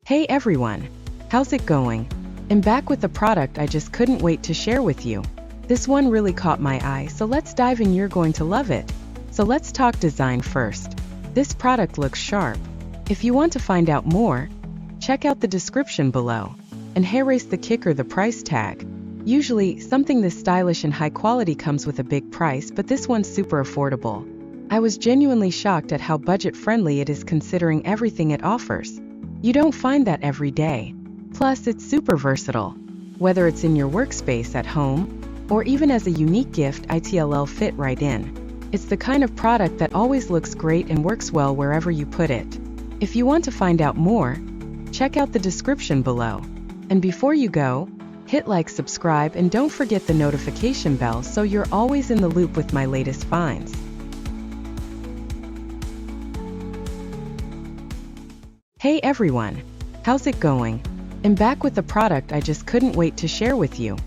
Hey everyone! How's it going? I'm back with a product I just couldn't wait to share with you. This one really caught my eye, so let's dive in. You're going to love it. So let's talk design first. This product looks sharp. If you want to find out more, check out the description below. And here's the kicker: the price tag. Usually, something this stylish and high quality comes with a big price, but this one's super affordable. I was genuinely shocked at how budget-friendly it is considering everything it offers. You don't find that every day. Plus, it's super versatile. Whether it's in your workspace at home, or even as a unique gift, it'll fit right in. It's the kind of product that always looks great and works well wherever you put it. If you want to find out more, check out the description below. And before you go, hit like, subscribe, and don't forget the notification bell so you're always in the loop with my latest finds. Hey everyone! How's it going? I'm back with a product I just couldn't wait to share with you.